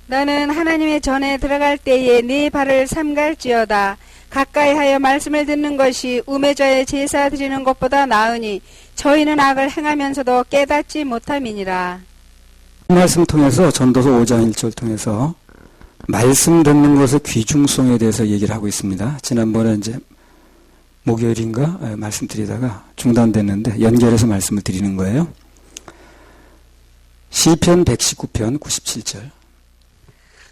너는 하나님의 전에 들어갈 때에 네 발을 삼갈지어다. 가까이 하여 말씀을 듣는 것이 우매자의 제사 드리는 것보다 나으니 저희는 악을 행하면서도 깨닫지 못함이니라. 말씀 통해서 전도서 5장 1절 통해서 말씀 듣는 것의 귀중성에 대해서 얘기를 하고 있습니다. 지난번에 이제 목요일인가 말씀드리다가 중단됐는데 연결해서 말씀을 드리는 거예요. 시편 119편 97절.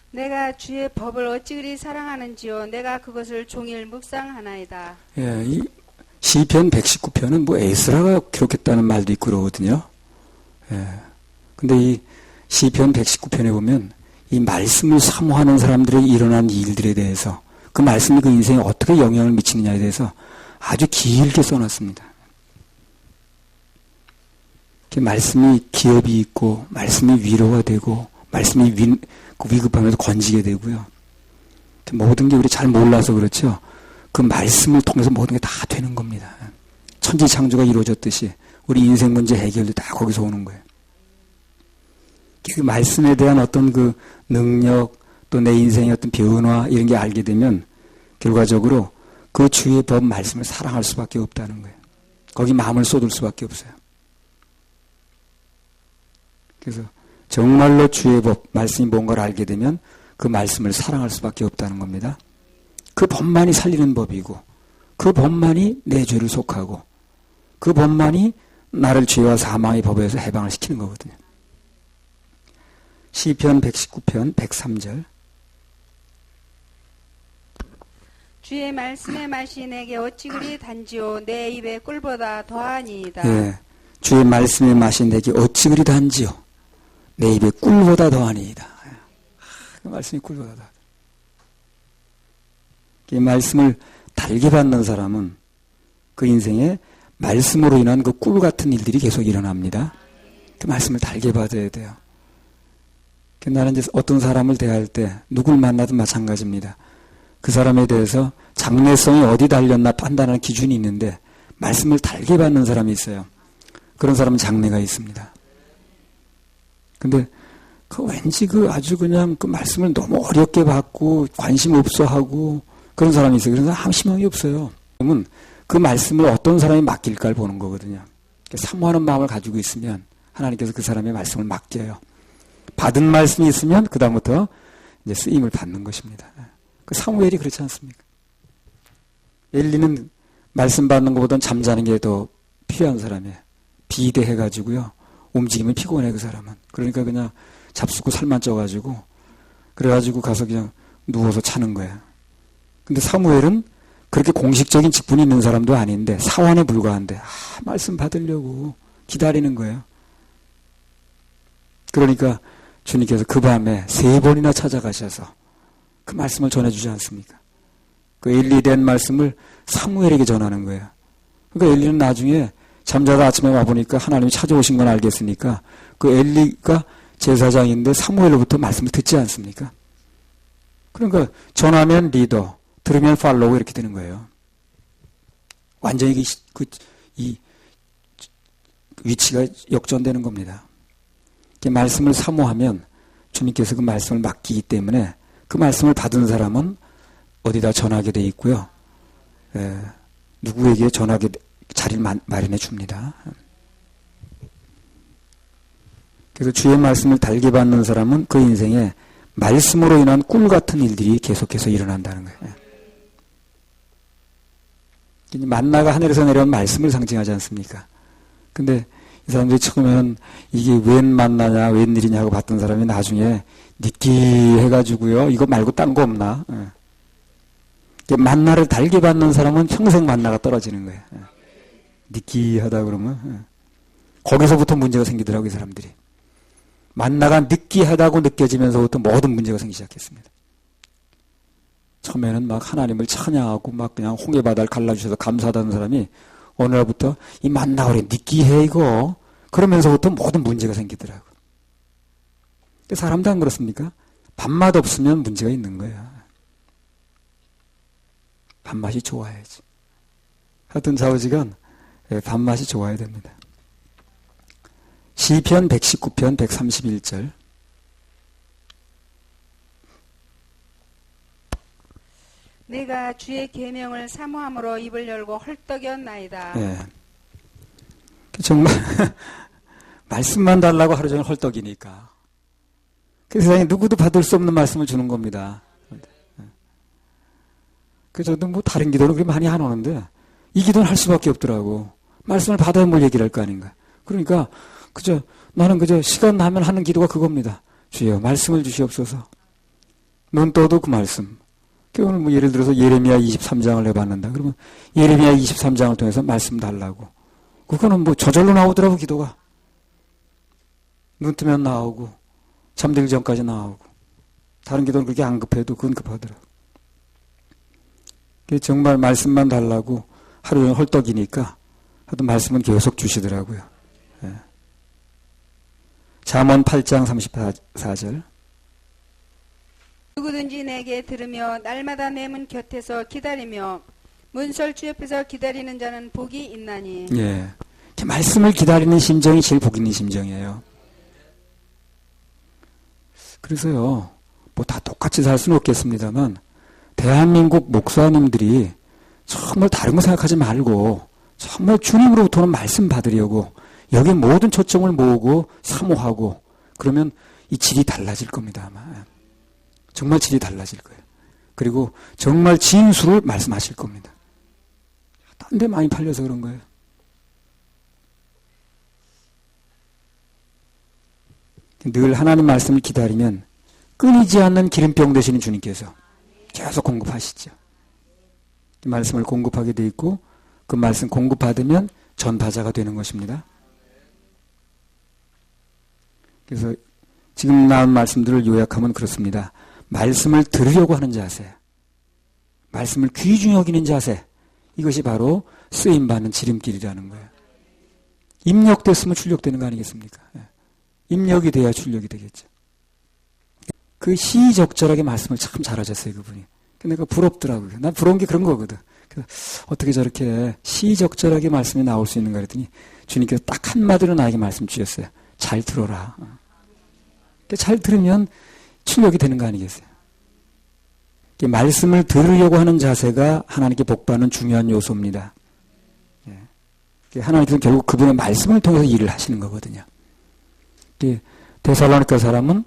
내가 주의 법을 어찌 그리 사랑하는지요. 내가 그것을 종일 묵상하나이다. 예, 이 시편 119편은 뭐 에스라가 기록했다는 말도 있고 그러거든요. 예. 근데 이 시편 119편에 보면 이 말씀을 사모하는 사람들에게 일어난 일들에 대해서 그 말씀이 그 인생에 어떻게 영향을 미치느냐에 대해서 아주 길게 써놨습니다. 말씀이 기업이 있고 말씀이 위로가 되고 말씀이 위급하면서 건지게 되고요. 모든 게 우리 잘 몰라서 그렇죠. 그 말씀을 통해서 모든 게 다 되는 겁니다. 천지창조가 이루어졌듯이 우리 인생 문제 해결도 다 거기서 오는 거예요. 그 말씀에 대한 어떤 그 능력 또 내 인생의 어떤 변화 이런 게 알게 되면 결과적으로 그 주의 법 말씀을 사랑할 수밖에 없다는 거예요. 거기 마음을 쏟을 수밖에 없어요. 그래서 정말로 주의 법 말씀이 뭔가를 알게 되면 그 말씀을 사랑할 수밖에 없다는 겁니다. 그 법만이 살리는 법이고 그 법만이 내 죄를 속하고 그 법만이 나를 죄와 사망의 법에서 해방을 시키는 거거든요. 시편 119편 103절. 주의 말씀의 맛이 내게 어찌 그리 단지요. 내 입에 꿀보다 더하니이다. 예, 주의 말씀의 맛이 내게 어찌 그리 단지요. 내 입에 꿀보다 더하니이다. 그 말씀이 꿀보다 더하다. 이 말씀을 달게 받는 사람은 그 인생에 말씀으로 인한 그 꿀 같은 일들이 계속 일어납니다. 그 말씀을 달게 받아야 돼요. 나는 이제 어떤 사람을 대할 때 누굴 만나든 마찬가지입니다. 그 사람에 대해서 장래성이 어디 달렸나 판단하는 기준이 있는데 말씀을 달게 받는 사람이 있어요. 그런 사람은 장래가 있습니다. 근데 그 왠지 그 아주 그냥 그 말씀을 너무 어렵게 받고 관심 없어 하고 그런 사람이 있어요. 그래서 아무 희망이 없어요. 그러면 그 말씀을 어떤 사람이 맡길까를 보는 거거든요. 사모하는 마음을 가지고 있으면 하나님께서 그 사람의 말씀을 맡겨요. 받은 말씀이 있으면 그다음부터 이제 쓰임을 받는 것입니다. 그 사무엘이 그렇지 않습니까? 엘리는 말씀 받는 것보다는 잠자는 게 더 필요한 사람이에요. 비대해가지고요. 움직이면 피곤해 그 사람은. 그러니까 그냥 잡숫고 살만 쪄가지고 그래가지고 가서 그냥 누워서 자는 거예요. 근데 사무엘은 그렇게 공식적인 직분이 있는 사람도 아닌데 사원에 불과한데 말씀 받으려고 기다리는 거예요. 그러니까 주님께서 그 밤에 3번이나 찾아가셔서 그 말씀을 전해주지 않습니까? 그 엘리된 말씀을 사무엘에게 전하는 거예요. 그러니까 엘리는 나중에 잠자다 아침에 와보니까 하나님이 찾아오신 건 알겠으니까 그 엘리가 제사장인데 사무엘로부터 말씀을 듣지 않습니까? 그러니까 전하면 리더, 들으면 팔로우 이렇게 되는 거예요. 완전히 이 위치가 역전되는 겁니다. 말씀을 사모하면 주님께서 그 말씀을 맡기기 때문에 그 말씀을 받은 사람은 어디다 전하게 돼 있고요. 누구에게 전하게 자리를 마련해 줍니다. 그래서 주의 말씀을 달게 받는 사람은 그 인생에 말씀으로 인한 꿀 같은 일들이 계속해서 일어난다는 거예요. 만나가 하늘에서 내려온 말씀을 상징하지 않습니까? 근데 이 사람들이 처음에는 이게 웬 만나냐, 웬일이냐고 봤던 사람이 나중에 느끼해가지고요. 이거 말고 딴 거 없나? 만나를 달게 받는 사람은 평생 만나가 떨어지는 거예요. 느끼하다 그러면 거기서부터 문제가 생기더라고요. 이 사람들이. 만나가 느끼하다고 느껴지면서부터 모든 문제가 생기기 시작했습니다. 처음에는 막 하나님을 찬양하고 막 그냥 홍해바다를 갈라주셔서 감사하다는 사람이 어느 날부터 이 만나가 그래 느끼해 이거 그러면서부터 모든 문제가 생기더라고요. 사람도 안 그렇습니까? 밥맛 없으면 문제가 있는 거야. 밥맛이 좋아야지. 하여튼 좌우지간 밥맛이 좋아야 됩니다. 시편 119편 131절. 내가 주의 계명을 사모함으로 입을 열고 헐떡였나이다. 예. 정말 말씀만 달라고 하루 종일 헐떡이니까. 그 세상에 누구도 받을 수 없는 말씀을 주는 겁니다. 그래서 저도 뭐 다른 기도는 그렇게 많이 안 오는데 이 기도는 할 수밖에 없더라고. 말씀을 받아야 뭘 얘기를 할 거 아닌가. 그러니까 나는 시간 나면 하는 기도가 그겁니다. 주여 말씀을 주시옵소서. 눈 떠도 그 말씀. 오늘 뭐 예를 들어서 예레미야 23장을 해봤는다. 그러면 예레미야 23장을 통해서 말씀 달라고. 그거는 뭐 저절로 나오더라고 기도가. 눈 뜨면 나오고 잠들기 전까지 나오고. 다른 기도는 그렇게 안 급해도 그건 급하더라고. 정말 말씀만 달라고 하루 종일 헐떡이니까 하여튼 말씀은 계속 주시더라고요. 예. 잠언 8장 34절. 누구든지 내게 들으며 날마다 내 문 곁에서 기다리며 문설주 옆에서 기다리는 자는 복이 있나니. 예. 말씀을 기다리는 심정이 제일 복 있는 심정이에요. 그래서요, 뭐 다 똑같이 살 수는 없겠습니다만, 대한민국 목사님들이 정말 다른 거 생각하지 말고, 정말 주님으로부터는 말씀 받으려고, 여기 모든 초점을 모으고, 사모하고, 그러면 이 질이 달라질 겁니다, 아마. 정말 질이 달라질 거예요. 그리고 정말 진수를 말씀하실 겁니다. 딴 데 많이 팔려서 그런 거예요. 늘 하나님 말씀을 기다리면 끊이지 않는 기름병 되시는 주님께서 계속 공급하시죠. 이 말씀을 공급하게 돼 있고 그 말씀 공급받으면 전파자가 되는 것입니다. 그래서 지금 나온 말씀들을 요약하면 그렇습니다. 말씀을 들으려고 하는 자세, 말씀을 귀중히 여기는 자세, 이것이 바로 쓰임받는 지름길이라는 거예요. 입력됐으면 출력되는 거 아니겠습니까? 입력이 돼야 출력이 되겠죠. 그 시적절하게 말씀을 참 잘하셨어요, 그분이. 내가 부럽더라고요. 난 부러운 게 그런 거거든. 그래서 어떻게 저렇게 시적절하게 말씀이 나올 수 있는가 그랬더니 주님께서 딱 한마디로 나에게 말씀 주셨어요. 잘 들어라. 잘 들으면 출력이 되는 거 아니겠어요? 말씀을 들으려고 하는 자세가 하나님께 복받는 중요한 요소입니다. 하나님께서는 결국 그분의 말씀을 통해서 일을 하시는 거거든요. 데살로니가 사람은,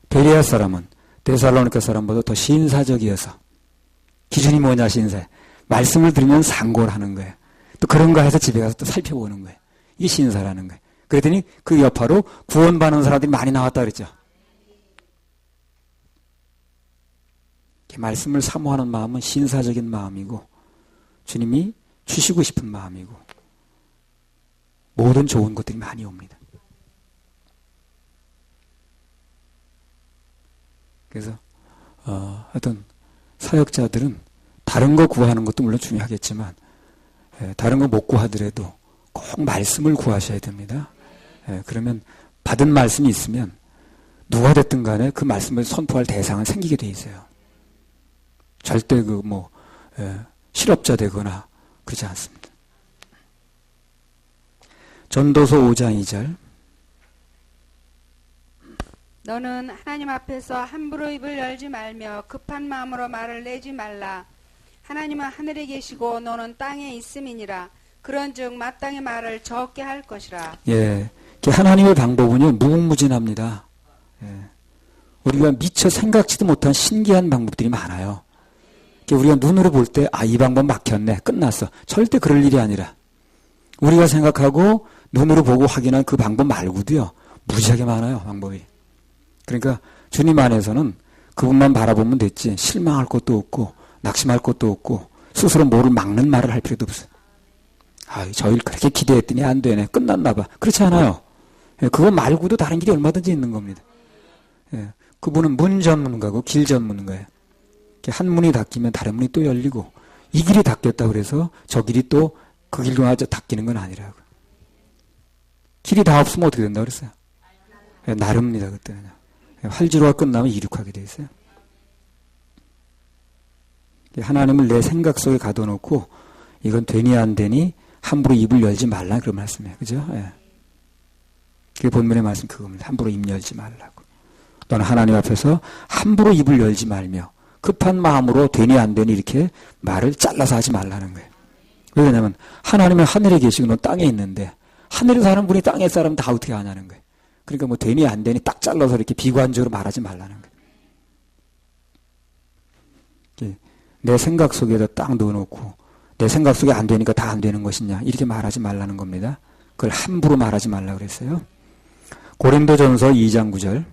베레아 사람은 데살로니가 사람보다 더 신사적이어서 기준이 뭐냐 신사. 말씀을 들으면 상고를 하는 거예요. 또 그런가 해서 집에 가서 또 살펴보는 거예요. 이게 신사라는 거예요. 그랬더니 그 여파로 구원받는 사람들이 많이 나왔다 그랬죠. 말씀을 사모하는 마음은 신사적인 마음이고 주님이 주시고 싶은 마음이고 모든 좋은 것들이 많이 옵니다. 그래서 하여튼 사역자들은 다른 거 구하는 것도 물론 중요하겠지만 다른 거 못 구하더라도 꼭 말씀을 구하셔야 됩니다. 그러면 받은 말씀이 있으면 누가 됐든 간에 그 말씀을 선포할 대상은 생기게 돼 있어요. 절대 실업자 되거나 그러지 않습니다. 전도서 5장 2절. 너는 하나님 앞에서 함부로 입을 열지 말며 급한 마음으로 말을 내지 말라. 하나님은 하늘에 계시고 너는 땅에 있음이니라. 그런즉 마땅히 말을 적게 할 것이라. 예, 하나님의 방법은요 무궁무진합니다. 우리가 미처 생각지도 못한 신기한 방법들이 많아요. 우리가 눈으로 볼 때 이 방법 막혔네, 끝났어. 절대 그럴 일이 아니라 우리가 생각하고 눈으로 보고 확인한 그 방법 말고도요 무지하게 많아요, 방법이. 그러니까 주님 안에서는 그분만 바라보면 됐지 실망할 것도 없고 낙심할 것도 없고 스스로 뭐를 막는 말을 할 필요도 없어요. 저 일 그렇게 기대했더니 안 되네, 끝났나 봐. 그렇지 않아요. 그거 말고도 다른 길이 얼마든지 있는 겁니다. 그분은 문 전문가고 길 전문가예요. 한 문이 닫히면 다른 문이 또 열리고 이 길이 닫혔다고 그래서 저 길이 또 그 길로 아주 닫히는 건 아니라고. 길이 다 없으면 어떻게 된다고 그랬어요? 나릅니다, 그때는. 활주로가 끝나면 이륙하게 돼 있어요. 하나님을 내 생각 속에 가둬놓고 이건 되니 안 되니 함부로 입을 열지 말라 그런 말씀이에요. 그죠? 그게 본문의 말씀 그겁니다. 함부로 입 열지 말라고. 너는 하나님 앞에서 함부로 입을 열지 말며 급한 마음으로 되니 안 되니 이렇게 말을 잘라서 하지 말라는 거예요. 왜냐하면 하나님은 하늘에 계시고 넌 땅에 있는데 하늘에 사는 분이 땅에 사람 다 어떻게 하냐는 거예요. 그러니까 뭐 되니 안 되니 딱 잘라서 이렇게 비관적으로 말하지 말라는 거예요. 내 생각 속에다 딱 넣어놓고 내 생각 속에 안 되니까 다 안 되는 것이냐 이렇게 말하지 말라는 겁니다. 그걸 함부로 말하지 말라 그랬어요. 고린도전서 2장 9절.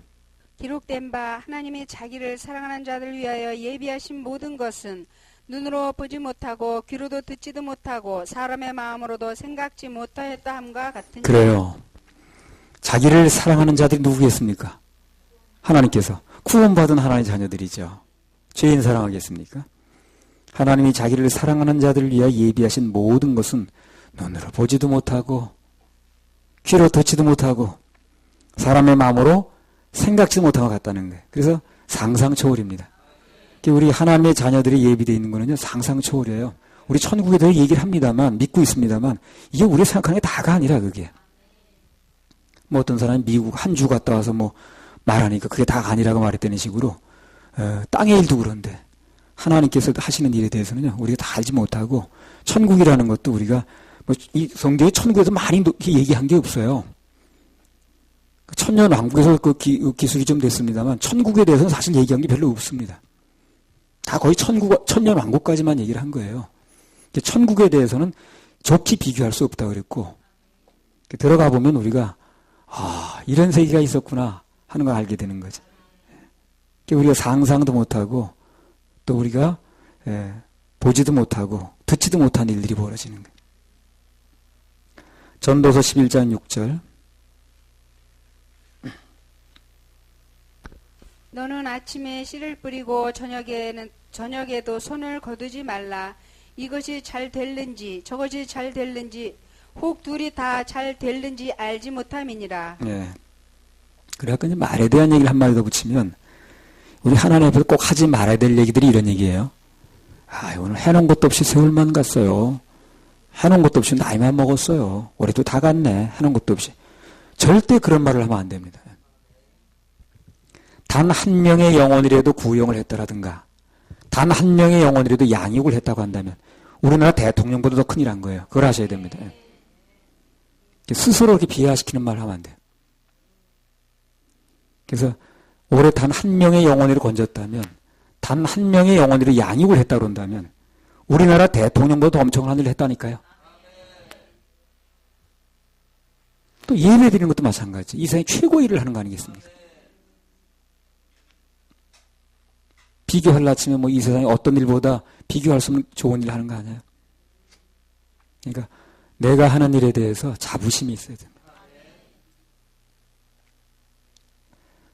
기록된 바 하나님이 자기를 사랑하는 자들 위하여 예비하신 모든 것은 눈으로 보지 못하고 귀로도 듣지도 못하고 사람의 마음으로도 생각지 못하였다 함과 같으니. 그래요. 자기를 사랑하는 자들이 누구겠습니까? 하나님께서. 구원받은 하나님의 자녀들이죠. 죄인 사랑하겠습니까? 하나님이 자기를 사랑하는 자들을 위하여 예비하신 모든 것은 눈으로 보지도 못하고 귀로 듣지도 못하고 사람의 마음으로 생각지도 못하고 같다는 거예요. 그래서 상상 초월입니다. 우리 하나님의 자녀들이 예비되어 있는 거는요, 상상 초월이에요. 우리 천국에 대해 얘기를 합니다만, 믿고 있습니다만, 이게 우리가 생각하는 게 다가 아니라, 그게. 뭐 어떤 사람이 미국 한 주 갔다 와서 뭐 말하니까 그게 다가 아니라고 말했다는 식으로, 땅의 일도 그런데, 하나님께서 하시는 일에 대해서는요, 우리가 다 알지 못하고, 천국이라는 것도 우리가, 뭐, 이 성경에 천국에서 많이 얘기한 게 없어요. 천년 왕국에서 그 기술이 좀 됐습니다만, 천국에 대해서는 사실 얘기한 게 별로 없습니다. 다 거의 천년 왕국까지만 얘기를 한 거예요. 천국에 대해서는 좋게 비교할 수 없다고 그랬고, 들어가 보면 우리가, 이런 세계가 있었구나 하는 걸 알게 되는 거죠. 우리가 상상도 못하고, 또 우리가, 보지도 못하고, 듣지도 못한 일들이 벌어지는 거예요. 전도서 11장 6절. 너는 아침에 씨를 뿌리고 저녁에도 손을 거두지 말라. 이것이 잘 될는지 저것이 잘 될는지 혹 둘이 다 잘 될는지 알지 못함이니라. 예. 그래갖고 이제 말에 대한 얘기를 한마디 더 붙이면 우리 하나님 앞에서 꼭 하지 말아야 될 얘기들이 이런 얘기예요. 오늘 해놓은 것도 없이 세월만 갔어요. 해놓은 것도 없이 나이만 먹었어요. 올해도 다 갔네. 해놓은 것도 없이. 절대 그런 말을 하면 안 됩니다. 단 한 명의 영혼이라도 구용을 했더라든가 단 한 명의 영혼이라도 양육을 했다고 한다면 우리나라 대통령보다 더 큰일 한 거예요. 그걸 하셔야 됩니다. 스스로 이렇게 비하시키는 말을 하면 안 돼요. 그래서 올해 단 한 명의 영혼이를 건졌다면 단 한 명의 영혼이를 양육을 했다고 한다면 우리나라 대통령보다 더 엄청난 일을 했다니까요. 또 예배 드리는 것도 마찬가지. 이 세상에 최고의 일을 하는 거 아니겠습니까? 비교하려 치면 뭐 이 세상에 어떤 일보다 비교할 수 없는 좋은 일을 하는 거 아니에요? 그러니까 내가 하는 일에 대해서 자부심이 있어야 됩니다.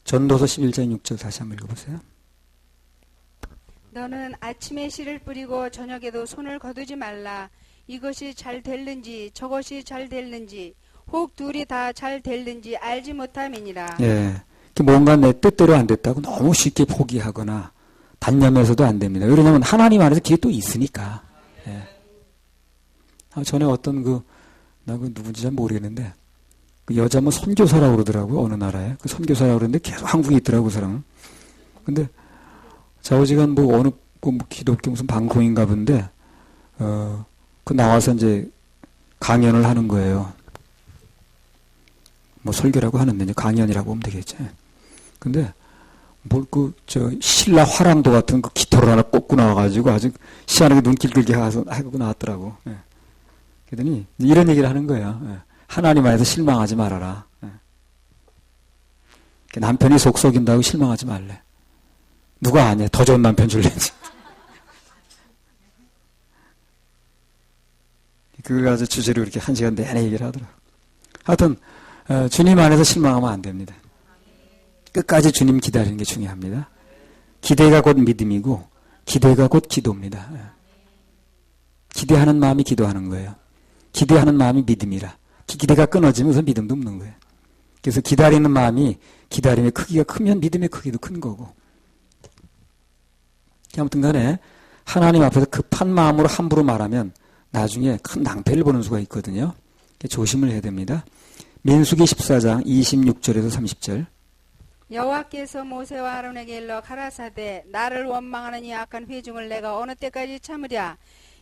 전도서 11장 6절 다시 한번 읽어보세요. 너는 아침에 씨를 뿌리고 저녁에도 손을 거두지 말라. 이것이 잘 될는지 저것이 잘 될는지 혹 둘이 다 잘 될는지 알지 못함이니라. 예, 뭔가 내 뜻대로 안 됐다고 너무 쉽게 포기하거나 단념해서도 안 됩니다. 왜냐하면 하나님 안에서 길이 또 있으니까. 예. 전에 어떤 나 누군지 잘 모르겠는데, 그 여자 뭐 선교사라고 그러더라고요. 어느 나라에. 그 선교사라고 그러는데 계속 한국에 있더라고요, 그 사람은. 근데, 좌우지간 뭐 어느, 기독교 무슨 방송인가 본데, 그 나와서 이제 강연을 하는 거예요. 뭐 설교라고 하는데, 이제 강연이라고 하면 되겠죠. 근데, 신라 화랑도 같은 그 깃털을 하나 꽂고 나와가지고 아주 시원하게 눈길 끌게 하고 나왔더라고. 예. 그러더니 이런 얘기를 하는 거예요. 예. 하나님 안에서 실망하지 말아라. 예. 남편이 속 썩인다고 실망하지 말래. 누가 아냐? 더 좋은 남편 줄래지. 그걸 가지고 주제로 이렇게 1시간 내내 얘기를 하더라고. 하여튼, 주님 안에서 실망하면 안 됩니다. 끝까지 주님 기다리는 게 중요합니다. 기대가 곧 믿음이고 기대가 곧 기도입니다. 기대하는 마음이 기도하는 거예요. 기대하는 마음이 믿음이라. 기대가 끊어지면서 믿음도 없는 거예요. 그래서 기다리는 마음이 기다림의 크기가 크면 믿음의 크기도 큰 거고. 아무튼 간에 하나님 앞에서 급한 마음으로 함부로 말하면 나중에 큰 낭패를 보는 수가 있거든요. 조심을 해야 됩니다. 민수기 14장 26절에서 30절. 여호와께서 모세와 아론에게 일러 가라사대 나를 원망하는 이 악한 회중을 내가 어느 때까지 참으랴.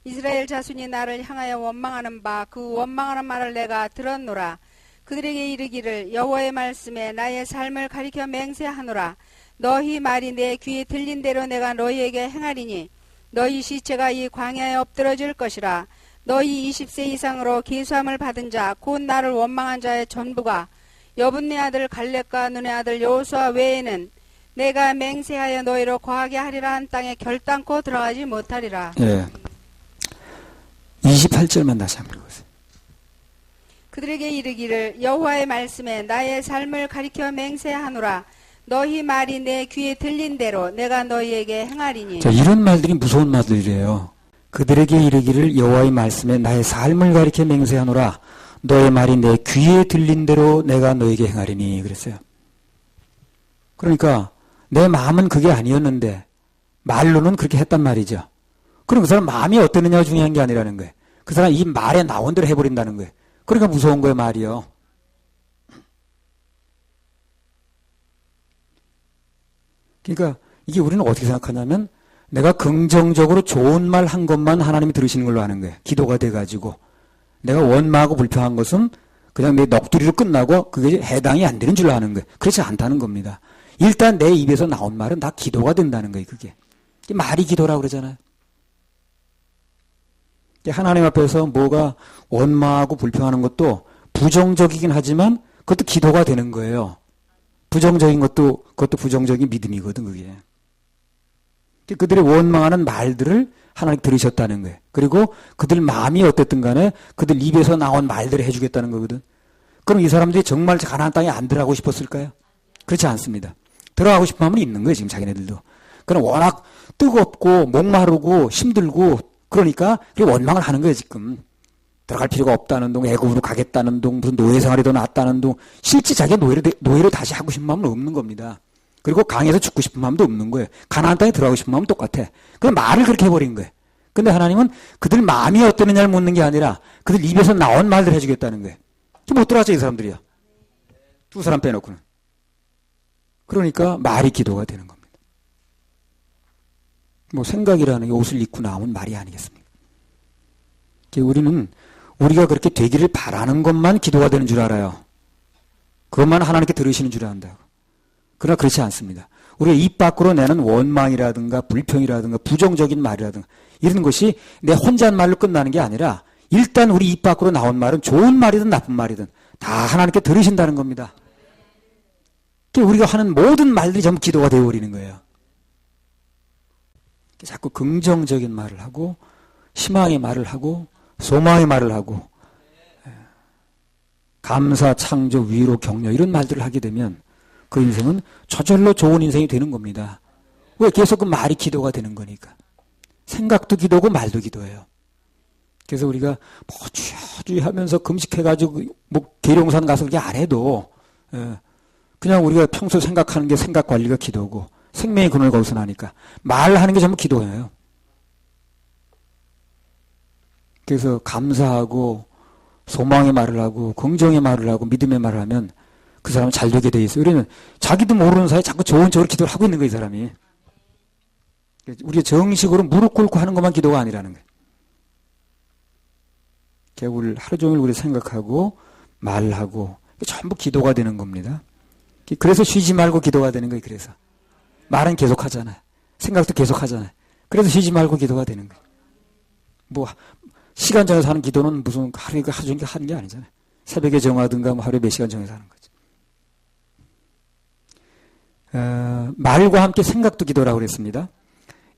이스라엘 자손이 나를 향하여 원망하는 바 그 원망하는 말을 내가 들었노라. 그들에게 이르기를 여호와의 말씀에 나의 삶을 가리켜 맹세하노라. 너희 말이 내 귀에 들린 대로 내가 너희에게 행하리니 너희 시체가 이 광야에 엎드러질 것이라. 너희 20세 이상으로 계수함을 받은 자 곧 나를 원망한 자의 전부가 여분네 아들 갈렙과 눈의 아들 여호수아 외에는 내가 맹세하여 너희로 거하게 하리라 한 땅에 결단코 들어가지 못하리라. 예. 28절만 다시 한번 읽어보세요. 그들에게 이르기를 여호와의 말씀에 나의 삶을 가리켜 맹세하노라. 너희 말이 내 귀에 들린 대로 내가 너희에게 행하리니. 자, 이런 말들이 무서운 말들이래요. 그들에게 이르기를 여호와의 말씀에 나의 삶을 가리켜 맹세하노라. 너의 말이 내 귀에 들린 대로 내가 너에게 행하리니 그랬어요. 그러니까 내 마음은 그게 아니었는데 말로는 그렇게 했단 말이죠. 그럼 그 사람 마음이 어땠느냐가 중요한 게 아니라는 거예요. 그 사람 이 말에 나온 대로 해버린다는 거예요. 그러니까 무서운 거예요, 말이요. 그러니까 이게 우리는 어떻게 생각하냐면 내가 긍정적으로 좋은 말 한 것만 하나님이 들으시는 걸로 아는 거예요. 기도가 돼가지고 내가 원망하고 불평한 것은 그냥 내 넋두리로 끝나고 그게 해당이 안 되는 줄로 아는 거예요. 그렇지 않다는 겁니다. 일단 내 입에서 나온 말은 다 기도가 된다는 거예요. 그게 말이 기도라고 그러잖아요. 하나님 앞에서 뭐가 원망하고 불평하는 것도 부정적이긴 하지만 그것도 기도가 되는 거예요. 부정적인 것도 그것도 부정적인 믿음이거든 그게. 그들의 원망하는 말들을 하나님 들으셨다는 거예요. 그리고 그들 마음이 어땠든 간에 그들 입에서 나온 말들을 해주겠다는 거거든. 그럼 이 사람들이 정말 가나안 땅에 안 들어가고 싶었을까요? 그렇지 않습니다. 들어가고 싶은 마음은 있는 거예요. 지금 자기네들도. 그럼 워낙 뜨겁고 목마르고 힘들고 그러니까 원망을 하는 거예요. 지금. 들어갈 필요가 없다는 둥, 애굽으로 가겠다는 둥, 무슨 노예 생활이 더 낫다는 둥. 실제 자기가 노예를 다시 하고 싶은 마음은 없는 겁니다. 그리고 강에서 죽고 싶은 마음도 없는 거예요. 가나안 땅에 들어가고 싶은 마음은 똑같아. 그냥 말을 그렇게 해버린 거예요. 근데 하나님은 그들 마음이 어땠느냐를 묻는 게 아니라 그들 입에서 나온 말들 해주겠다는 거예요. 못 들어갔죠, 이 사람들이요. 두 사람 빼놓고는. 그러니까 말이 기도가 되는 겁니다. 뭐 생각이라는 게 옷을 입고 나오면 말이 아니겠습니까? 우리는 우리가 그렇게 되기를 바라는 것만 기도가 되는 줄 알아요. 그것만 하나님께 들으시는 줄 안다고. 그러나 그렇지 않습니다. 우리가 입 밖으로 내는 원망이라든가 불평이라든가 부정적인 말이라든가 이런 것이 내 혼잣말로 끝나는 게 아니라 일단 우리 입 밖으로 나온 말은 좋은 말이든 나쁜 말이든 다 하나님께 들으신다는 겁니다. 우리가 하는 모든 말들이 전부 기도가 되어버리는 거예요. 자꾸 긍정적인 말을 하고 희망의 말을 하고 소망의 말을 하고 감사, 창조, 위로, 격려 이런 말들을 하게 되면 그 인생은 저절로 좋은 인생이 되는 겁니다. 왜? 계속 그 말이 기도가 되는 거니까. 생각도 기도고 말도 기도예요. 그래서 우리가 뭐 주여 하면서 금식해가지고 뭐 계룡산 가서 그렇게 안 해도 그냥 우리가 평소 생각하는 게 생각 관리가 기도고 생명의 근원을 거기서 나니까 말하는 게 전부 기도예요. 그래서 감사하고 소망의 말을 하고 긍정의 말을 하고 믿음의 말을 하면 그 사람은 잘 되게 돼 있어요. 우리는 자기도 모르는 사이에 자꾸 좋은 쪽으로 기도를 하고 있는 거예요, 이 사람이. 우리가 정식으로 무릎 꿇고 하는 것만 기도가 아니라는 거예요. 우리 하루 종일 우리 생각하고 말하고 전부 기도가 되는 겁니다. 그래서 쉬지 말고 기도가 되는 거예요. 그래서 말은 계속 하잖아요. 생각도 계속 하잖아요. 그래서 쉬지 말고 기도가 되는 거예요. 뭐 시간 정해서 하는 기도는 무슨 하루 종일 하는 게 아니잖아요. 새벽에 정하든가 뭐 하루에 몇 시간 정해서 하는 거죠. 말과 함께 생각도 기도라고 그랬습니다.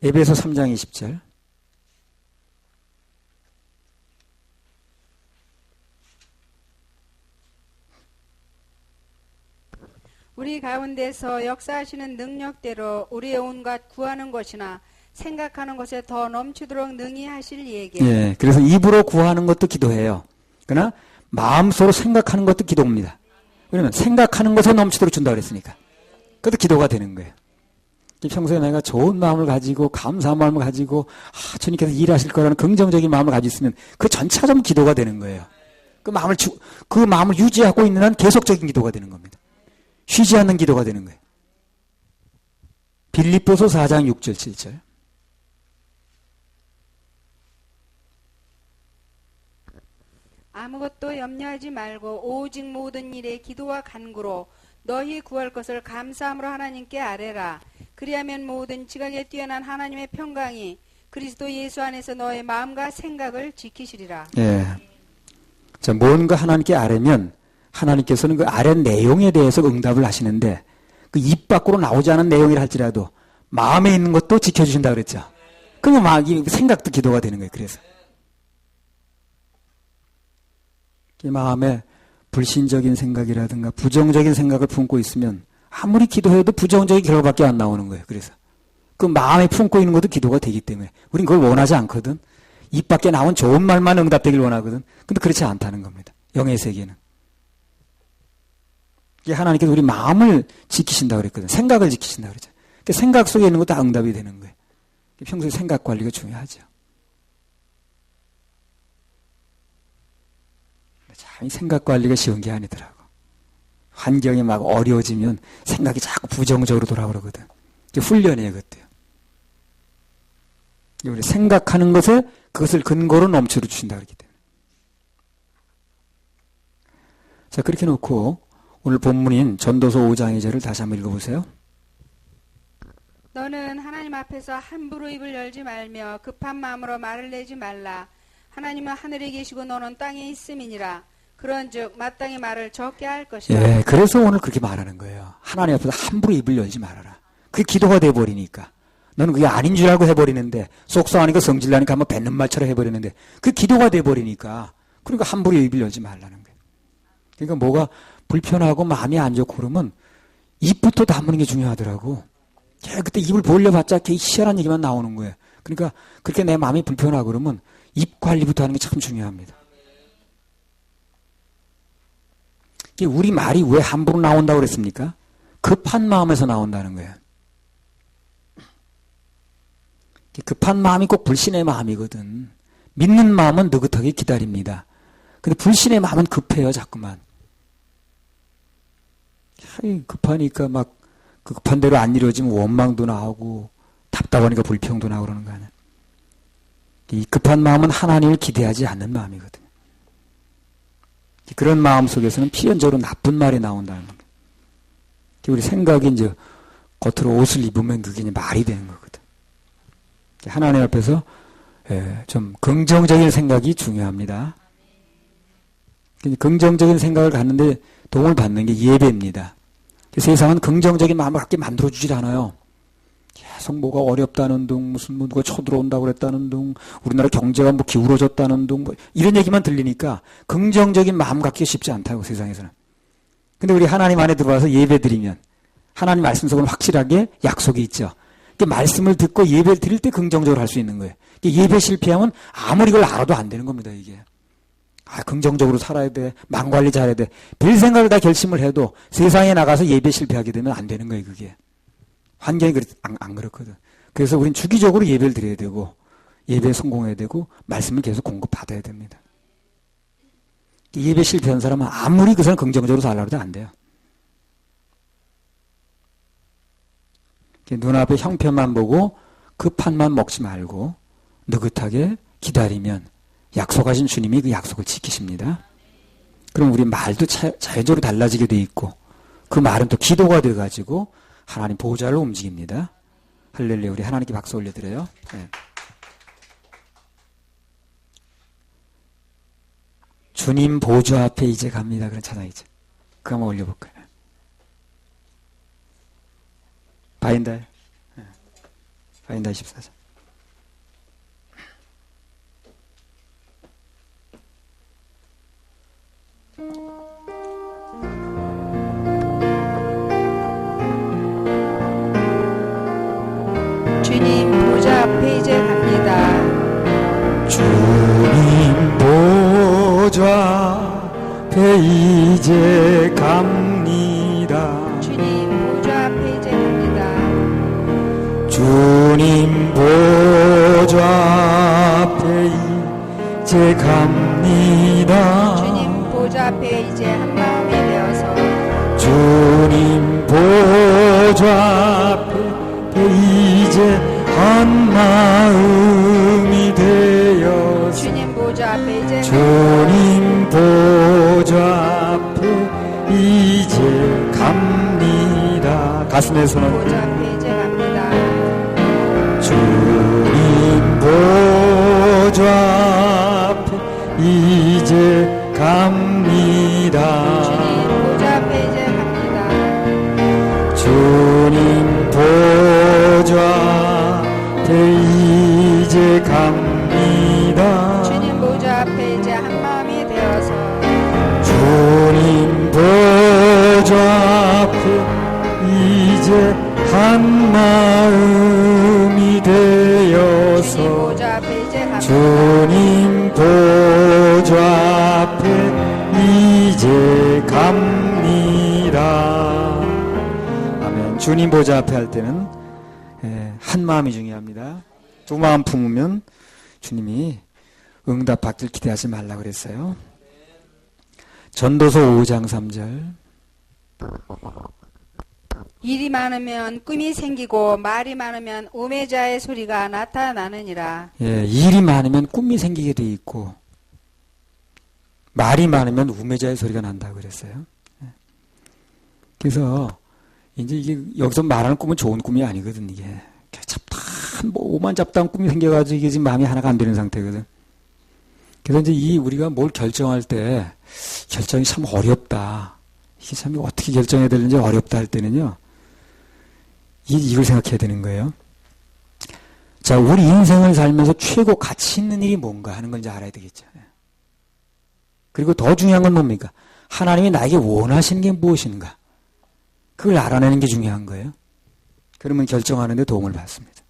에베소 3장 20절. 우리 가운데서 역사하시는 능력대로 우리의 온갖 구하는 것이나 생각하는 것에 더 넘치도록 능히 하실 얘기. 예, 그래서 입으로 구하는 것도 기도해요. 그러나 마음속으로 생각하는 것도 기도입니다. 왜냐면 생각하는 것에 넘치도록 준다고 그랬으니까. 그것도 기도가 되는 거예요. 평소에 내가 좋은 마음을 가지고 감사한 마음을 가지고 주님께서 일하실 거라는 긍정적인 마음을 가지고 있으면 그 전체가 전부 기도가 되는 거예요. 그 마음을 유지하고 있는 한 계속적인 기도가 되는 겁니다. 쉬지 않는 기도가 되는 거예요. 빌립보서 4장 6절 7절. 아무것도 염려하지 말고 오직 모든 일에 기도와 간구로 너희 구할 것을 감사함으로 하나님께 아뢰라. 그리하면 모든 지각에 뛰어난 하나님의 평강이 그리스도 예수 안에서 너의 마음과 생각을 지키시리라. 예. 자, 뭔가 하나님께 아뢰면 하나님께서는 그 아뢰 내용에 대해서 응답을 하시는데 그 입 밖으로 나오지 않은 내용이라 할지라도 마음에 있는 것도 지켜주신다 그랬죠. 그러면 막 이 생각도 기도가 되는 거예요. 그래서 이 마음에 불신적인 생각이라든가 부정적인 생각을 품고 있으면 아무리 기도해도 부정적인 결과밖에 안 나오는 거예요. 그래서 그 마음에 품고 있는 것도 기도가 되기 때문에 우린 그걸 원하지 않거든. 입 밖에 나온 좋은 말만 응답되길 원하거든. 근데 그렇지 않다는 겁니다. 영의 세계는. 이게 하나님께서 우리 마음을 지키신다고 그랬거든. 생각을 지키신다고 그랬죠. 그러니까 생각 속에 있는 거 다 응답이 되는 거예요. 평소에 생각 관리가 중요하죠. 참 생각 관리가 쉬운 게 아니더라고. 환경이 막 어려워지면 생각이 자꾸 부정적으로 돌아오거든. 이게 훈련이에요, 그것도요. 우리 생각하는 것에 그것을 근거로 넘쳐로 주신다 그랬기 때문에. 자, 그렇게 놓고 오늘 본문인 전도서 5장 2절을 다시 한번 읽어보세요. 너는 하나님 앞에서 함부로 입을 열지 말며 급한 마음으로 말을 내지 말라. 하나님은 하늘에 계시고 너는 땅에 있음이니라. 그런즉 마땅히 말을 적게 할 것이라. 예, 그래서 오늘 그렇게 말하는 거예요. 하나님 앞에서 함부로 입을 열지 말아라. 그게 기도가 돼버리니까. 너는 그게 아닌 줄 알고 해버리는데 속상하니까 성질나니까 한번 뱉는 말처럼 해버리는데 그게 기도가 돼버리니까 그러니까 함부로 입을 열지 말라는 거예요. 그러니까 뭐가 불편하고 마음이 안 좋고 그러면 입부터 다무는 게 중요하더라고. 그때 입을 벌려봤자 걔 희한한 얘기만 나오는 거예요. 그러니까 그렇게 내 마음이 불편하고 그러면 입 관리부터 하는 게 참 중요합니다. 우리 말이 왜 함부로 나온다고 그랬습니까? 급한 마음에서 나온다는 거예요. 급한 마음이 꼭 불신의 마음이거든. 믿는 마음은 느긋하게 기다립니다. 근데 불신의 마음은 급해요, 자꾸만. 급하니까 막 급한 대로 안 이루어지면 원망도 나오고 답답하니까 불평도 나오고 그러는 거 아니야. 이 급한 마음은 하나님을 기대하지 않는 마음이거든요. 그런 마음 속에서는 필연적으로 나쁜 말이 나온다는 거예요. 우리 생각이 이제 겉으로 옷을 입으면 그게 이제 말이 되는 거거든. 하나님 앞에서 좀 긍정적인 생각이 중요합니다. 긍정적인 생각을 갖는데 도움을 받는 게 예배입니다. 세상은 긍정적인 마음을 갖게 만들어주질 않아요. 계속 뭐가 어렵다는 둥, 무슨 누가 쳐들어온다고 그랬다는 둥, 우리나라 경제가 뭐 기울어졌다는 둥, 뭐 이런 얘기만 들리니까 긍정적인 마음 갖기가 쉽지 않다고, 세상에서는. 근데 우리 하나님 안에 들어와서 예배 드리면 하나님 말씀 속에는 확실하게 약속이 있죠. 말씀을 듣고 예배를 드릴 때 긍정적으로 할 수 있는 거예요. 예배 실패하면 아무리 이걸 알아도 안 되는 겁니다, 이게. 긍정적으로 살아야 돼. 마음 관리 잘해야 돼. 별 생각을 다 결심을 해도 세상에 나가서 예배 실패하게 되면 안 되는 거예요, 그게. 환경이 안 그렇거든. 그래서 우린 주기적으로 예배를 드려야 되고, 예배에 성공해야 되고, 말씀을 계속 공급받아야 됩니다. 예배 실패한 사람은 아무리 그 사람 긍정적으로 살려고 해도 안 돼요. 눈앞에 형편만 보고 급한만 먹지 말고 느긋하게 기다리면 약속하신 주님이 그 약속을 지키십니다. 그럼 우리 말도 자연적으로 달라지게 돼 있고 그 말은 또 기도가 돼가지고 하나님 보호자를 움직입니다. 할렐루야. 우리 하나님께 박수 올려드려요. 네. 주님 보좌 앞에 이제 갑니다. 그런 찬양이죠. 그거 한번 올려볼까요? 바인다. 바인다 24장. 주님 보좌 앞에 이제 갑니다. 주님 보좌 앞에 이제 갑니다. 주님 보좌 앞에 이제 갑니다. 주님 보좌 앞에 이제 갑니다. 주님 보좌 앞에 이제 한마음이 되어서 주님 보좌 앞에 이제 한 마음이 되어서 주님 보좌 앞에 이제 주님 보좌 앞에 이제 갑니다. 가슴에 손을 보좌 앞에 이제 갑니다. 주님 보좌 앞에 이제 갑니다. 주님 보좌 앞에 이제 갑니다. 주님 보좌 앞에 이제 갑니다. 주님 보좌 앞에 이제 한 마음이 되어서 주님 보좌 앞에 이제 한 마음이 주님 되어서 보좌 앞에 이제 갑니다. 주님 보좌 앞에 이제 갑니다. 아멘. 주님 보좌 앞에 할 때는 한 마음이 중요합니다. 두 마음 품으면 주님이 응답 받길 기대하지 말라 그랬어요. 전도서 5장 3절. 일이 많으면 꿈이 생기고 말이 많으면 우매자의 소리가 나타나느니라. 예, 일이 많으면 꿈이 생기게 돼 있고 말이 많으면 우매자의 소리가 난다고 그랬어요. 예. 그래서 이제 이게 여기서 말하는 꿈은 좋은 꿈이 아니거든. 이게 잡다한 뭐 오만 잡다한 꿈이 생겨가지고 이게 지금 마음이 하나가 안 되는 상태거든. 그래서 이제 이 우리가 뭘 결정할 때 결정이 참 어렵다. 이게 참 어떻게 결정해야 되는지 어렵다 할 때는요. 이걸 생각해야 되는 거예요. 자, 우리 인생을 살면서 최고 가치 있는 일이 뭔가 하는 걸 이제 알아야 되겠죠. 그리고 더 중요한 건 뭡니까? 하나님이 나에게 원하시는 게 무엇인가? 그걸 알아내는 게 중요한 거예요. 그러면 결정하는 데 도움을 받습니다.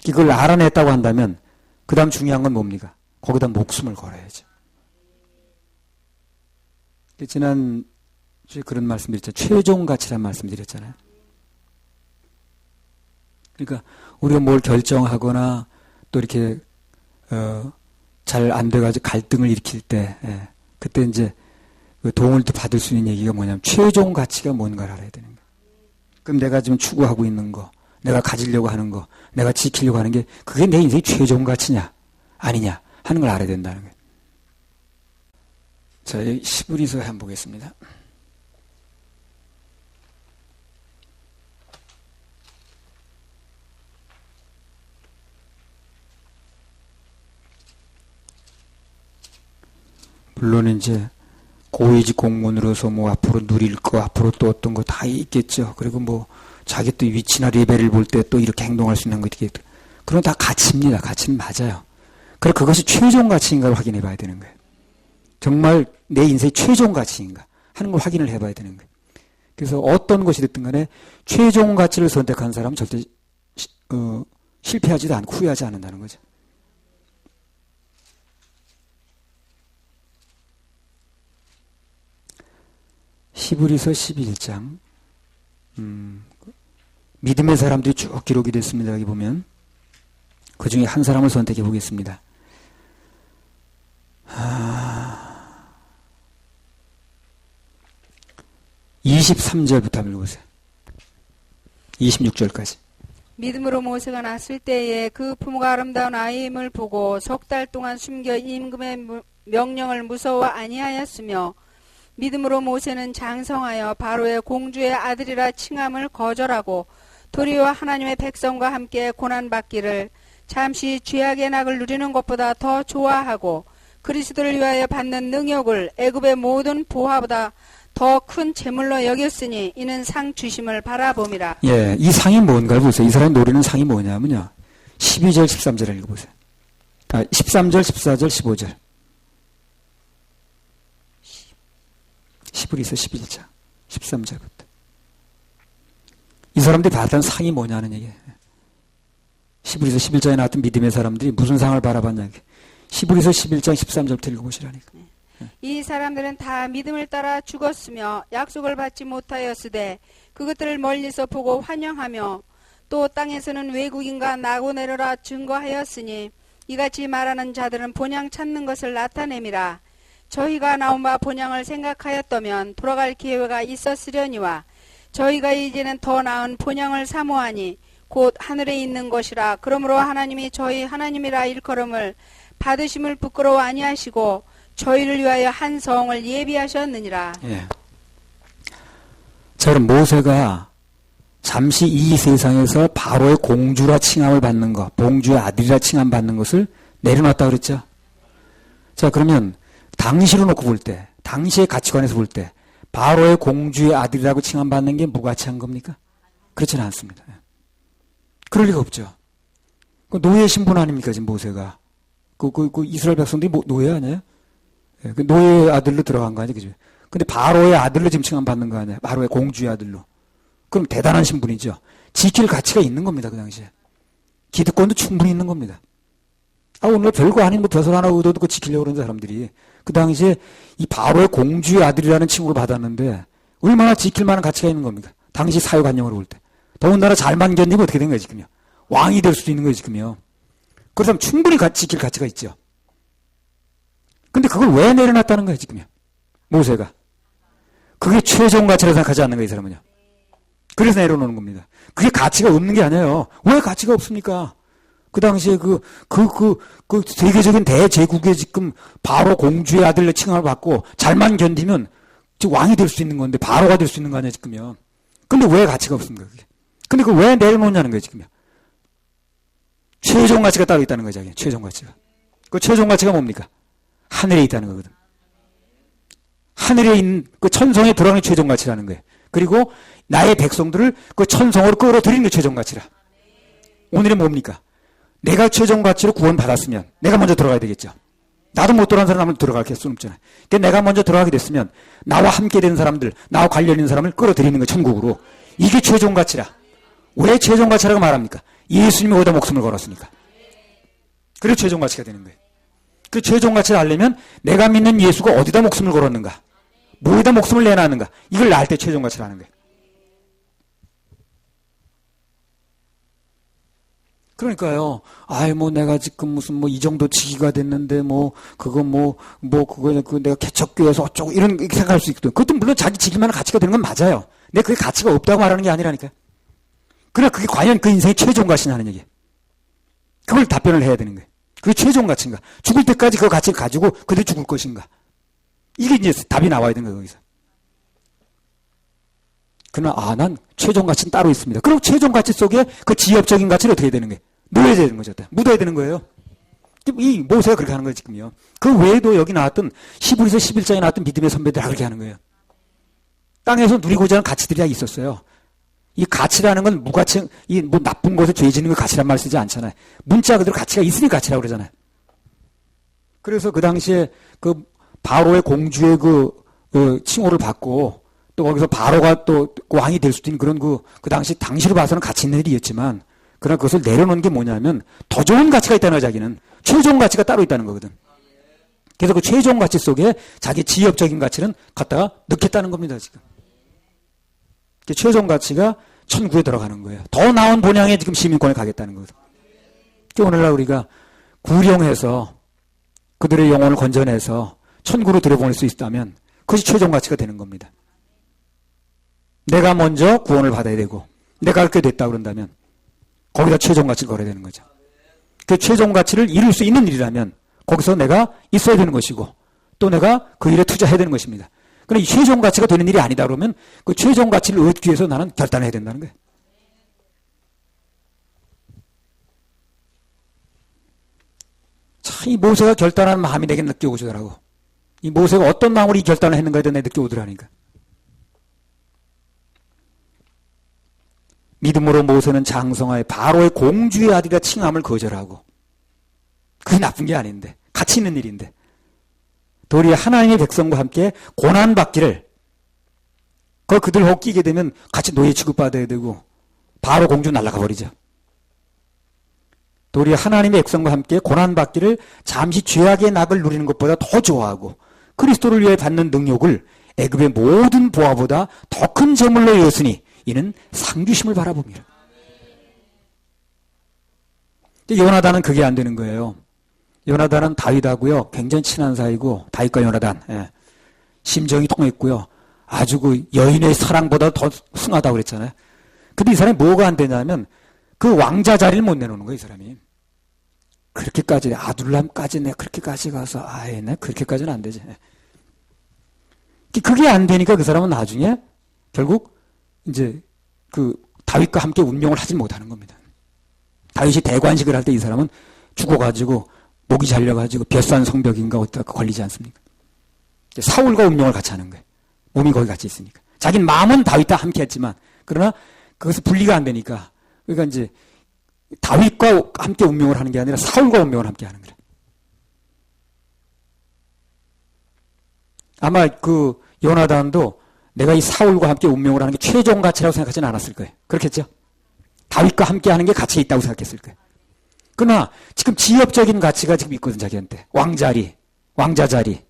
그걸 알아냈다고 한다면 그 다음 중요한 건 뭡니까? 거기다 목숨을 걸어야죠. 지난주에 그런 말씀 드렸잖아요. 최종 가치란 말씀 드렸잖아요. 그러니까 우리가 뭘 결정하거나 또 이렇게 잘 안 돼가지고 갈등을 일으킬 때 그때 이제 그 도움을 받을 수 있는 얘기가 뭐냐면 최종 가치가 뭔가를 알아야 되는 거예요. 그럼 내가 지금 추구하고 있는 거, 내가 가지려고 하는 거, 내가 지키려고 하는 게 그게 내 인생의 최종 가치냐 아니냐 하는 걸 알아야 된다는 거예요. 자, 히브리서 한번 보겠습니다. 물론 이제 고위직 공무원으로서 뭐 앞으로 누릴 거, 앞으로 또 어떤 거 다 있겠죠. 그리고 뭐 자기 또 위치나 레벨을 볼 때 또 이렇게 행동할 수 있는 거 있겠죠. 그건 다 가치입니다. 가치는 맞아요. 그래 그것이 최종 가치인가를 확인해 봐야 되는 거예요. 정말 내 인생의 최종 가치인가 하는 걸 확인을 해봐야 되는 거예요. 그래서 어떤 것이 됐든 간에 최종 가치를 선택한 사람은 절대 실패하지도 않고 후회하지 않는다는 거죠. 히브리서 11장 믿음의 사람들이 쭉 기록이 됐습니다. 여기 보면 그 중에 한 사람을 선택해 보겠습니다. 23절부터 한번 읽어보세요. 26절까지. 믿음으로 모세가 낳았을 때에 그 부모가 아름다운 아이임을 보고 석 달 동안 숨겨 임금의 명령을 무서워 아니하였으며 믿음으로 모세는 장성하여 바로의 공주의 아들이라 칭함을 거절하고 도리어 하나님의 백성과 함께 고난받기를 잠시 죄악의 낙을 누리는 것보다 더 좋아하고 그리스도를 위하여 받는 능욕을 애굽의 모든 보화보다 더 큰 재물로 여겼으니 이는 상 주심을 바라봄이라. 예, 이 상이 뭔가를 보세요. 이 사람이 노리는 상이 뭐냐면요. 12절 13절을 읽어보세요. 13절 14절 15절. 히브리서 11장 13절부터. 이 사람들이 받았던 상이 뭐냐는 얘기예요. 히브리서 11장에 나왔던 믿음의 사람들이 무슨 상을 바라봤냐. 히브리서 11장 13절부터 읽어보시라니까. 이 사람들은 다 믿음을 따라 죽었으며 약속을 받지 못하였으되 그것들을 멀리서 보고 환영하며 또 땅에서는 외국인과 나고내려라 증거하였으니 이같이 말하는 자들은 본향 찾는 것을 나타내미라. 저희가 나온 바 본향을 생각하였다면 돌아갈 기회가 있었으려니와 저희가 이제는 더 나은 본향을 사모하니 곧 하늘에 있는 것이라. 그러므로 하나님이 저희 하나님이라 일컬음을 받으심을 부끄러워 아니하시고 저희를 위하여 한 성을 예비하셨느니라. 예. 자, 그럼 모세가 잠시 이 세상에서 바로의 공주라 칭함을 받는 것, 봉주의 아들이라 칭함 받는 것을 내려놨다 그랬죠. 자, 그러면 당시로 놓고 볼 때, 당시의 가치관에서 볼 때 바로의 공주의 아들이라고 칭함 받는 게 무가치한 겁니까? 그렇지는 않습니다. 그럴 리가 없죠. 그 노예 신분 아닙니까, 지금 모세가? 그 이스라엘 백성들이 노예 아니에요? 예, 그 노예 아들로 들어간 거 아니에요, 그죠? 근데 바로의 아들로 지금 칭함 받는 거 아니에요? 바로의 공주의 아들로. 그럼 대단한 신분이죠. 지킬 가치가 있는 겁니다, 그 당시에. 기득권도 충분히 있는 겁니다. 오늘 별거 아닌 뭐 벼슬 하나 얻어도 지키려고 그러는 사람들이 그 당시에 이 바로의 공주의 아들이라는 칭호를 받았는데 얼마나 지킬 만한 가치가 있는 겁니까? 당시 사회관념으로 볼 때. 더군다나 잘만 견디면 어떻게 된 거예요, 지금요? 왕이 될 수도 있는 거예요, 지금요. 그렇다면 충분히 지킬 가치가 있죠. 근데 그걸 왜 내려놨다는 거예요, 지금요? 모세가. 그게 최종 가치라고 생각하지 않는 거예요, 이 사람은요. 그래서 내려놓는 겁니다. 그게 가치가 없는 게 아니에요. 왜 가치가 없습니까? 그 당시에 그 세계적인 대제국의 지금 바로 공주의 아들로 칭함을 받고 잘만 견디면 지금 왕이 될 수 있는 건데 바로가 될 수 있는 거 아니에요, 지금요. 근데 왜 가치가 없습니까, 그게? 근데 그걸 왜 내려놓냐는 거예요, 지금요. 최종 가치가 따로 있다는 거죠, 최종 가치가. 그 최종 가치가 뭡니까? 하늘에 있다는 거거든. 하늘에 있는 그 천성에 들어가는 최종 가치라는 거예요. 그리고 나의 백성들을 그 천성으로 끌어들이는 게 최종 가치라. 오늘은 뭡니까? 내가 최종 가치로 구원받았으면 내가 먼저 들어가야 되겠죠. 나도 못 들어간 사람을 들어갈 수는 없잖아요. 그러니까 내가 먼저 들어가게 됐으면 나와 함께 되는 사람들, 나와 관련 있는 사람을 끌어들이는 거 천국으로. 이게 최종 가치라. 왜 최종 가치라고 말합니까? 예수님이 어디다 목숨을 걸었으니까. 그래서 최종 가치가 되는 거예요. 그 최종 가치를 알려면 내가 믿는 예수가 어디다 목숨을 걸었는가, 뭐에다 목숨을 내놨는가, 이걸 알 때 최종 가치라는 거예요. 그러니까요. 뭐 내가 지금 무슨 이 정도 직위가 됐는데 그거 내가 개척교회에서 어쩌고 이런 생각할 수 있거든. 그것도 물론 자기 직위만한 가치가 되는 건 맞아요. 근데 그게 가치가 없다고 말하는 게 아니라니까요. 그러나 그게 과연 그 인생의 최종 가치냐는 얘기예요. 그걸 답변을 해야 되는 거예요. 그게 최종 가치인가? 죽을 때까지 그 가치를 가지고 그대로 죽을 것인가? 이게 이제 답이 나와야 되는 거예요, 거기서. 그러나 난 최종 가치는 따로 있습니다. 그럼 최종 가치 속에 그 지엽적인 가치를 어떻게 해야 되는 거예요? 넣어야 되는 거죠. 묻어야 되는 거예요. 이 모세가 그렇게 하는 거예요, 지금요. 그 외에도 여기 나왔던 히브리서 11장에 나왔던 믿음의 선배들 다 그렇게 하는 거예요. 땅에서 누리고자 하는 가치들이 다 있었어요. 이 가치라는 건 무가치, 나쁜 것에 죄 짓는 거 가치란 말 쓰지 않잖아요. 문자 그대로 가치가 있으니 가치라고 그러잖아요. 그래서 그 당시에 그 바로의 공주의 칭호를 받고 또 거기서 바로가 또 왕이 될 수도 있는 그런 그 당시로 봐서는 가치 있는 일이었지만, 그러나 그것을 내려놓은 게 뭐냐면 더 좋은 가치가 있다는 거야, 자기는. 최종 가치가 따로 있다는 거거든. 그래서 그 최종 가치 속에 자기 지엽적인 가치는 갖다가 넣겠다는 겁니다, 지금. 최종 가치가 천국에 들어가는 거예요. 더 나은 본향에 지금 시민권에 가겠다는 거거든. 오늘날 우리가 구령해서 그들의 영혼을 건져내서 천국으로 들여보낼 수 있다면 그것이 최종 가치가 되는 겁니다. 내가 먼저 구원을 받아야 되고 내가 그렇게 됐다 그런다면 거기다 최종 가치를 걸어야 되는 거죠. 그 최종 가치를 이룰 수 있는 일이라면 거기서 내가 있어야 되는 것이고 또 내가 그 일에 투자해야 되는 것입니다. 그런데 이 최종 가치가 되는 일이 아니다 그러면 그 최종 가치를 얻기 위해서 나는 결단해야 된다는 거예요. 참 이 모세가 결단하는 마음이 내게 느껴 오시더라고. 이 모세가 어떤 마음으로 이 결단을 했는가에 대해 느껴 오더라니까. 믿음으로 모세는 장성하여 바로의 공주의 아들이라 칭함을 거절하고, 그게 나쁜 게 아닌데, 가치 있는 일인데, 도리어 하나님의 백성과 함께 고난받기를, 그들 혹 끼게 되면 같이 노예 취급받아야 되고 바로 공주 날아가 버리죠. 도리어 하나님의 백성과 함께 고난받기를 잠시 죄악의 낙을 누리는 것보다 더 좋아하고 그리스도를 위해 받는 능욕을 애굽의 모든 보화보다 더 큰 제물로 여겼으니 이는 상주심을 바라봅니다. 요나단은 그게 안 되는 거예요. 요나단은 다윗하고요 굉장히 친한 사이고, 다윗과 요나단 심정이 통했고요. 아주 그 여인의 사랑보다 더 숭하다고 그랬잖아요. 근데 이 사람이 뭐가 안 되냐면 그 왕자 자리를 못 내놓는 거예요, 이 사람이. 그렇게까지, 아둘람까지 내가 그렇게까지 가서, 아예, 내 그렇게까지는 안 되지. 그게 안 되니까 그 사람은 나중에 결국 이제 그 다윗과 함께 운명을 하지 못하는 겁니다. 다윗이 대관식을 할 때 이 사람은 죽어가지고 목이 잘려가지고 벼싼 성벽인가 어디다가 걸리지 않습니까? 사울과 운명을 같이 하는 거예요. 몸이 거기 같이 있으니까. 자기는 마음은 다윗과 함께 했지만 그러나 그것이 분리가 안 되니까 그러니까 이제 다윗과 함께 운명을 하는 게 아니라 사울과 운명을 함께 하는 거예요. 아마 그 요나단도 내가 이 사울과 함께 운명을 하는 게 최종 가치라고 생각하지는 않았을 거예요. 그렇겠죠? 다윗과 함께 하는 게 가치가 있다고 생각했을 거예요. 그러나 지금 지역적인 가치가 지금 있거든, 자기한테. 왕자리, 왕자 자리.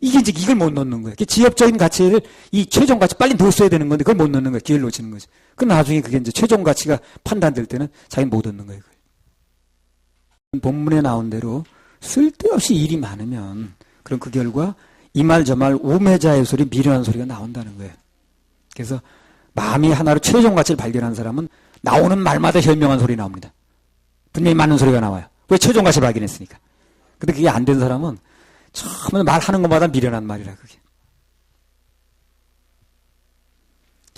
이게 이제 이걸 못 넣는 거예요. 지역적인 가치를 이 최종 가치 빨리 넣었어야 되는 건데 그걸 못 넣는 거예요. 기회를 놓치는 거죠. 그 나중에 그게 이제 최종 가치가 판단될 때는 자기는 못 얻는 거예요. 본문에 나온 대로 쓸데없이 일이 많으면 그럼 그 결과 이 말 저 말 우매자의 소리, 미련한 소리가 나온다는 거예요. 그래서 마음이 하나로 최종 가치를 발견한 사람은 나오는 말마다 현명한 소리 나옵니다. 분명히 맞는 소리가 나와요. 왜 최종 가치를 발견했으니까. 근데 그게 안 된 사람은 처음에 말하는 것마다 미련한 말이라 그게.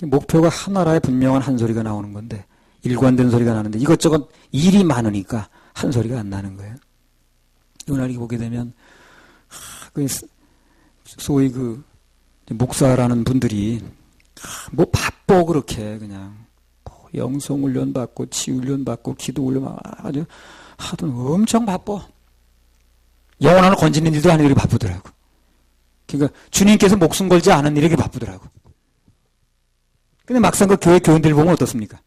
목표가 하나라에 분명한 한 소리가 나오는 건데 일관된 소리가 나는데 이것저것 일이 많으니까 한 소리가 안 나는 거예요. 오늘 이렇게 보게 되면 소위 그 목사라는 분들이 뭐 바빠 그렇게 그냥 영성 훈련 받고 치유 훈련 받고 기도 훈련 아주 하여튼 엄청 바빠. 영혼 하나 건지는 일도 아니고 바쁘더라고. 그러니까 주님께서 목숨 걸지 않은 일에 바쁘더라고. 근데 막상 그 교회 교인들 보면 어떻습니까?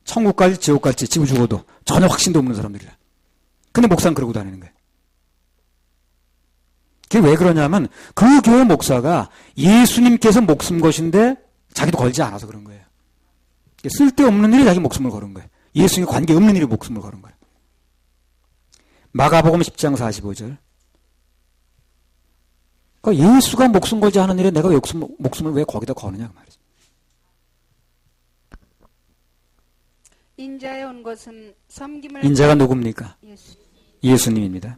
천국 갈지 지옥 갈지 지구 죽어도 전혀 확신도 없는 사람들이라. 근데 목사는 그러고 다니는 거예요. 그게 왜 그러냐면 그 교회 목사가 예수님께서 목숨 것인데 자기도 걸지 않아서 그런 거예요. 쓸데없는 일에 자기 목숨을 걸은 거예요. 예수님과 관계없는 일에 목숨을 걸은 거예요. 마가복음 10장 45절. 그러니까 예수가 목숨 걸지 않은 일에 내가 목숨을 왜 거기다 거느냐 그 말이죠. 인자에 온 것은 섬김을 인자가 누굽니까? 예수님입니다.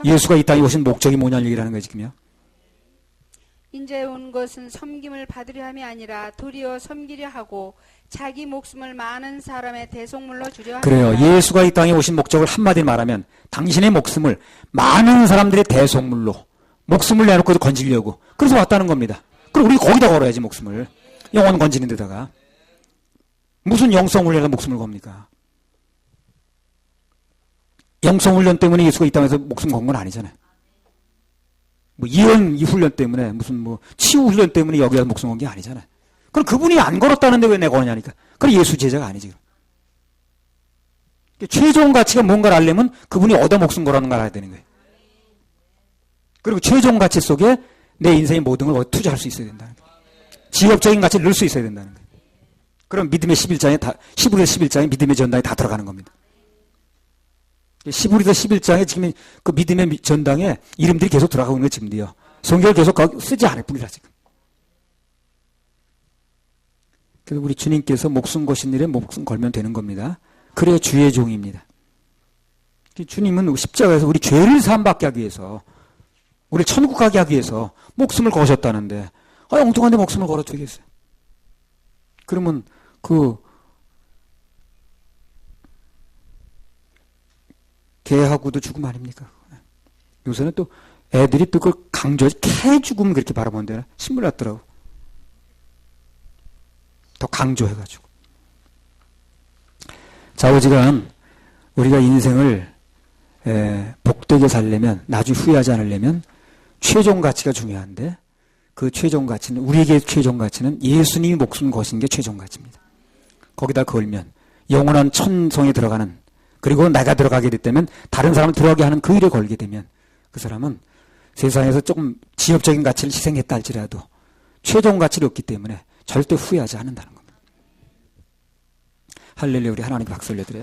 예수가 이 땅에 오신 목적이 뭐냐는 얘기라는 거예요 지금요. 인자에 온 것은 섬김을 받으려 함이 아니라 도리어 섬기려 하고 자기 목숨을 많은 사람의 대속물로 주려 합니다. 그래요. 예수가 이 땅에 오신 목적을 한마디로 말하면 당신의 목숨을 많은 사람들의 대속물로 목숨을 내놓고 건지려고 그래서 왔다는 겁니다. 그럼 우리 거기다 걸어야지 목숨을. 영혼 건지는 데다가. 무슨 영성훈련에서 목숨을 겁니까? 영성훈련 때문에 예수가 이 땅에서 목숨 건 건 아니잖아요. 뭐 예언 이 훈련 때문에 무슨 뭐 치유 훈련 때문에 여기 와서 목숨 건 게 아니잖아요. 그럼 그분이 안 걸었다는데 왜 내가 거냐니까. 그럼 예수 제자가 아니지. 최종 가치가 뭔가를 알려면 그분이 얻어 목숨 거라는 걸 알아야 되는 거예요. 그리고 최종 가치 속에 내 인생의 모든 걸 투자할 수 있어야 된다는 거예요. 지역적인 가치를 넣을 수 있어야 된다는 거예요. 그럼 믿음의 11장에 다, 시브리서 11장에 믿음의 전당에 다 들어가는 겁니다. 시브리서 11장에 지금 그 믿음의 전당에 이름들이 계속 들어가고 있는 거 지금도요. 성경을 계속 쓰지 않을 뿐이라 지금. 그래서 우리 주님께서 목숨 거신 일에 목숨 걸면 되는 겁니다. 그래야 주의 종입니다. 주님은 십자가에서 우리 죄를 사함받게 하기 위해서 우리 천국 가게 하기 위해서 목숨을 거셨다는데 엉뚱한 데 목숨을 걸어도 되겠어요. 그러면 개하고도 죽음 아닙니까? 요새는 또 애들이 또 그걸 강조해서 개 죽음 그렇게 바라본대나 신문 났더라고. 더 강조해가지고. 좌우지간 우리가 인생을 복되게 살려면 나중에 후회하지 않으려면 최종 가치가 중요한데 그 최종 가치는 우리에게 최종 가치는 예수님이 목숨 거신 게 최종 가치입니다. 거기다 걸면 영원한 천성에 들어가는 그리고 내가 들어가게 됐다면 다른 사람을 들어가게 하는 그 일에 걸게 되면 그 사람은 세상에서 조금 지엽적인 가치를 희생했다 할지라도 최종 가치를 얻기 때문에 절대 후회하지 않는다는 겁니다. 할렐루야. 우리 하나님께 박수 올려드려요.